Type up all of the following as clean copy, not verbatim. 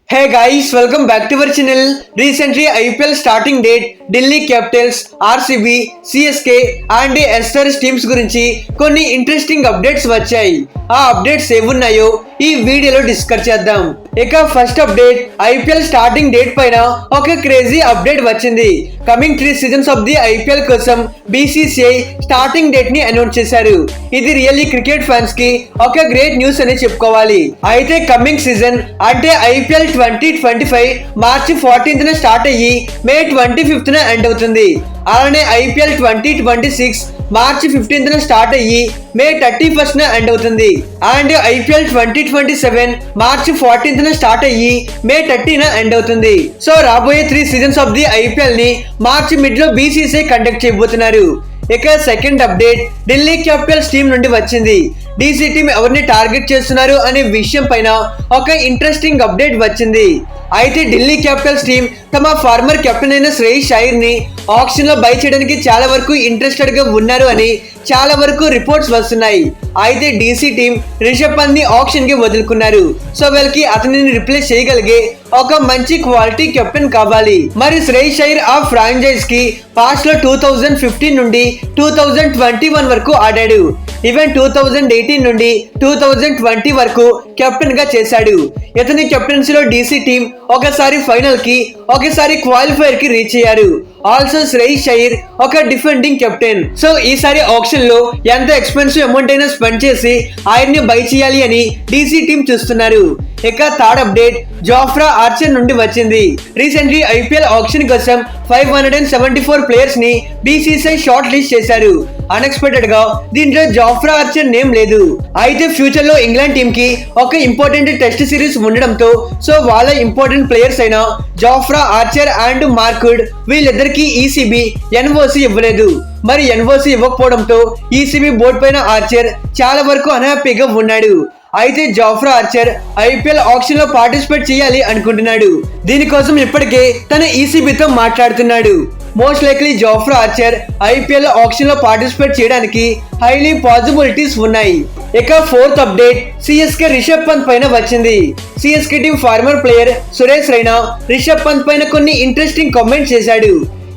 Hey guys, welcome back to our channel. Recently IPL starting date Delhi Capitals, RCB, CSK and SRS teams గురించి కొన్ని interesting updates వచ్చాయి. ఆ updates ఏమున్నాయో ఈ వీడియోలో డిస్కస్ చేద్దాం. ఇక first update, IPL starting date పైన ఒక క్రేజీ అప్డేట్ వచ్చింది. Coming 3 seasons of the IPL కోసం బీసీసీఐ స్టార్టింగ్ డేట్ ని అనౌన్స్ చేశారు. ఇది రియల్లీ క్రికెట్ ఫ్యాన్స్ కి ఒక గ్రేట్ న్యూస్ అని చెప్పుకోవాలి. అయితే కమింగ్ సీజన్ అంటే ఐపీఎల్ 2025 మార్చి 14th స్టార్ట్ అయ్యి మే 25th ఎండ్ అవుతుంది. అలానే ఐపీఎల్ 2026 మార్చి 15th స్టార్ట్ అయ్యి మే 31st ఎండ్ అవుతుంది. And IPL 2027 March 14th start అయ్యి మే 30th ఎండ్ అవుతుంది. సో రాబోయే 3 సీజన్స్ ఆఫ్ ది ఐపీఎల్ ని మార్చి మిడ్ లో బీసీసీఐ కండక్ట్ చేయబోతున్నారు. ఇక second update Delhi Capitals team నుండి వచ్చింది. డీసీ టీం ఎవరిని టార్గెట్ చేస్తున్నారు అనే విషయం పైన ఒక ఇంట్రెస్టింగ్ అప్డేట్ వచ్చింది. అయితే ఢిల్లీ క్యాపిటల్స్ టీం తమ ఫార్మర్ కెప్టెన్ అయిన శ్రేయస్ అయ్యర్ ని ఆక్షన్ లో బై చేయడానికి చాలా వరకు ఇంట్రెస్టెడ్ గా ఉన్నారు అని చాలా వరకు రిపోర్ట్స్ వస్తున్నాయి. అయితే డీసీ టీం రిషబ్ పంత్ ని ఆక్షన్ కి వదులుకున్నారు. సో వీళ్ళకి అతనిని రిప్లేస్ చేయగలిగే ఒక మంచి క్వాలిటీ కెప్టెన్ కావాలి. మరి శ్రేయస్ అయ్యర్ ఆ ఫ్రాంచైజ్ కి పాస్ట్ లో 2015 నుండి 2021 వరకు ఆడాడు. ఈవెన్ 2018 నుండి 2020 వరకు కెప్టెన్ గా చేశాడు. ఇతని కెప్టెన్సీలో డీసీ టీం ఒకసారి ఫైనల్ కి ఒకసారి క్వాలిఫైర్ కి రీచ్ అయ్యారు. ఆల్సో శ్రేయస్ అయ్యర్ ఒక డిఫెండింగ్ కెప్టెన్. సో ఈసారి ఆక్షన్ లో ఎంత ఎక్స్పెన్సివ్ అమౌంట్ అయినా స్పెండ్ చేసి ఆయన్ని బై చేయాలి అని డీసీ టీం చూస్తున్నారు. ఇక థర్డ్ అప్డేట్ జోఫ్రా ఆర్చర్ నుండి వచ్చింది. రీసెంట్లీ ఐపీఎల్ ఆక్షన్ కోసం 574 ప్లేయర్స్ ని బీసీసీఐ షార్ట్ లిస్ట్ చేశారు. అన్ఎక్స్పెక్టెడ్ గా దీంట్లో జోఫ్రా ఆర్చర్ నేమ్ లేదు. అయితే ఫ్యూచర్ లో ఇంగ్లాండ్ టీమ్ కి ఒక ఇంపార్టెంట్ టెస్ట్ సిరీస్ ఉండడంతో సో వాళ్ళ ఇంపార్టెంట్ ప్లేయర్స్ అయిన జోఫ్రా ఆర్చర్ అండ్ మార్కుడ్ వీళ్ళిద్దరికి ఈసీబీ ఎన్ఓసి ఇవ్వలేదు. మరి ఎన్ఓసి ఇవ్వకపోవడంతో ఈసీబీ బోర్డు పైన ఆర్చర్ చాలా వరకు అన్హ్యాపీగా ఉన్నాడు. అయితే జోఫ్రా ఆర్చర్ ఐపీఎల్ ఆక్షన్ లో పార్టిసిపేట్ చేయాలి అనుకుంటున్నాడు. దీనికోసం ఇప్పటికే తన ఈసీబీతో మాట్లాడుతున్నాడు. Most likely Jofra Archer IPL auction లో పార్టిసిపేట్ చేయడానికి హైలీ పాసిబిలిటీస్ ఉన్నాయి. ఇక fourth update CSK Rishabh Pant పైన వచ్చింది. CSK team former player Suresh Raina Rishabh Pant పైన కొన్ని ఇంట్రెస్టింగ్ కామెంట్స్ చేశాడు.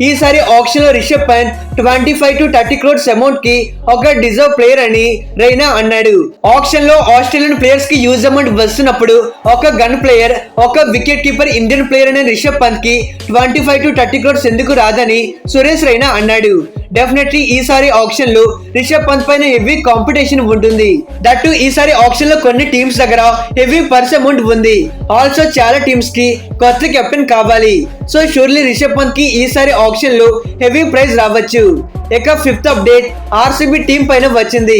ఈసారి ఆక్షన్ లో Rishabh Pant 25 to 30 crores amount కి ఒక డిజర్వ్ ప్లేయర్ అని రైనా అన్నాడు. ఆక్షన్ లో ఆస్ట్రేలియన్ ప్లేయర్స్ కి యూజ్ అమౌంట్ వస్తున్నప్పుడు ఒక గన్ ప్లేయర్, ఒక వికెట్ కీపర్ ఇండియన్ ప్లేయర్ అనే రిషబ్ పంత్ కి 25 to 30 crores ఎందుకు రాదని సురేష్ రైనా అన్నాడు. డెఫినెట్లీ ఈసారి ఆక్షన్ లో రిషబ్ పంత్ పైన హెవీ కాంపిటీషన్ ఉంటుంది. దట్టు ఈసారి ఆక్షన్ లో కొన్ని టీమ్స్ దగ్గర హెవీ పర్స్ అమౌంట్ ఉంది. ఆల్సో చాలా టీమ్స్ కి కొత్త కెప్టెన్ కావాలి. సో షూర్లీ రిషబ్ పంత్ కి ఈసారి ఆక్షన్ లో హెవీ ప్రైజ్ రావచ్చు. ఇక ఫిఫ్త్ అప్డేట్ ఆర్సీబీ టీం పైన వచ్చింది.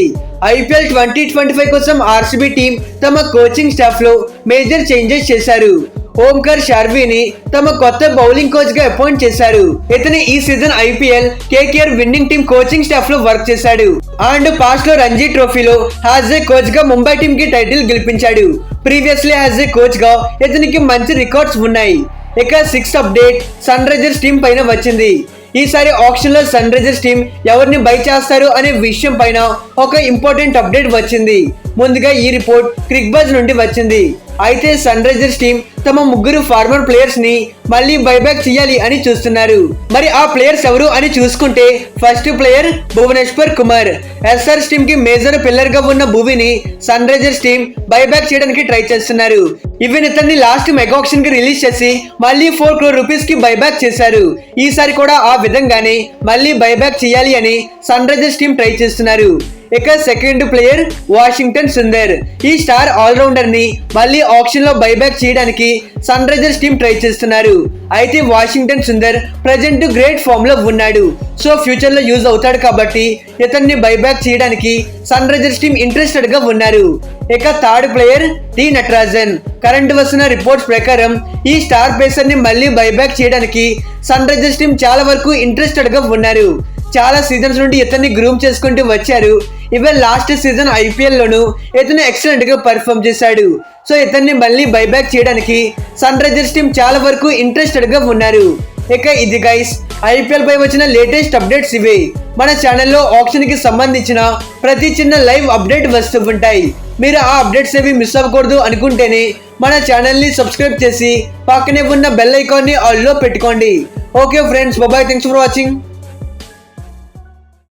ఐపీఎల్ 2025 కోసం ఆర్సీబీ టీం తమ కోచింగ్ స్టాఫ్ లో మేజర్ చేంజెస్ చేశారు. ఓంకర్ షార్వీని తమ కొత్త బౌలింగ్ కోచ్ గా అపాయింట్ చేశారు. ఇతను ఈ season IPL KKR winning team coaching staff లో వర్క్ చేశాడు. అండ్ పాస్ట్ లో రంజీ ట్రోఫీలో యాజ్ ఏ కోచ్ గా ముంబై టీం కి టైటిల్ గెలిపించాడు. ప్రీవియస్లీ యాజ్ ఏ కోచ్ గా ఇతనికి మంచి రికార్డ్స్ ఉన్నాయి. ఇక sixth update Sunrisers team పైన వచ్చింది. ఈసారి ఆక్షన్ లో సన్ రైజర్స్ టీం ఎవరిని బై చేస్తారు అనే విషయం పైన ఒక ఇంపార్టెంట్ అప్డేట్ వచ్చింది. ముందుగా ఈ రిపోర్ట్ క్రిక్ బజ్ నుండి వచ్చింది. అయితే సన్ రైజర్స్ టీం తమ 3 ఫార్మర్ ప్లేయర్స్ ని మళ్ళీ బైబ్యాక్ చేయాలి అని చూస్తున్నారు. మరి ఆ ప్లేయర్స్ ఎవరు అని చూసుకుంటే first player Bhuvneshwar Kumar. SRS team కి మేజర్ పిల్లర్ గా ఉన్న భువిని సన్ రైజర్స్ టీం బైబ్యాక్ చేయడానికి ట్రై చేస్తున్నారు. ఈవెన్ ఇతన్ని లాస్ట్ మెగా ఆక్షన్ కి రిలీజ్ చేసి మళ్ళీ 4 crore rupees కి బైబ్యాక్ చేశారు. ఈసారి కూడా ఆ విధంగానే మళ్ళీ బైబ్యాక్ చేయాలి అని సన్ రైజర్స్ టీం ట్రై చేస్తున్నారు. ఇక సెకండ్ ప్లేయర్ వాషింగ్టన్ సుందర్. ఈ స్టార్ ఆల్రౌండర్ ని మళ్ళీ ఆక్షన్ లో బైబ్యాక్ చేయడానికి సన్ రైజర్స్ టీం ట్రై చేస్తున్నారు. అయితే Washington Sundar present great form లో ఉన్నాడు. సో ఫ్యూచర్ లో యూజ్ అవుతాడు కాబట్టి ఇతన్ని బైబ్యాక్ చేయడానికి సన్ రైజర్స్ టీం ఇంట్రెస్టెడ్ గా ఉన్నారు. ఇక third player T Natarajan. Current వస్తున్న రిపోర్ట్స్ ప్రకారం ఈ స్టార్ పేసర్ ని మళ్ళీ బైబ్యాక్ చేయడానికి సన్ రైజర్స్ టీం చాలా వరకు ఇంట్రెస్టెడ్ గా ఉన్నారు. చాలా సీజన్స్ నుండి ఇతన్ని గ్రూమ్ చేసుకుంటూ వచ్చారు. ఈవెన్ లాస్ట్ సీజన్ ఐపీఎల్ లోను ఇతను ఎక్సలెంట్ గా పర్ఫామ్ చేశాడు. సో ఇతన్ని మళ్ళీ బైబ్యాక్ చేయడానికి సన్ రైజర్స్ టీం చాలా వరకు ఇంట్రెస్టెడ్ గా ఉన్నారు. ఇక ఇది గైస్ ఐపీఎల్ పై వచ్చిన లేటెస్ట్ అప్డేట్స్ ఇవే. మన ఛానల్లో ఆక్షన్ కి సంబంధించిన ప్రతి చిన్న లైవ్ అప్డేట్ వస్తూ ఉంటాయి. మీరు ఆ అప్డేట్స్ ఏవి మిస్ అవ్వకూడదు అనుకుంటేనే మన ఛానల్ ని సబ్స్క్రైబ్ చేసి పక్కనే ఉన్న బెల్ ఐకాన్ ని ఆల్ లో పెట్టుకోండి. Okay friends, bye, thanks for watching.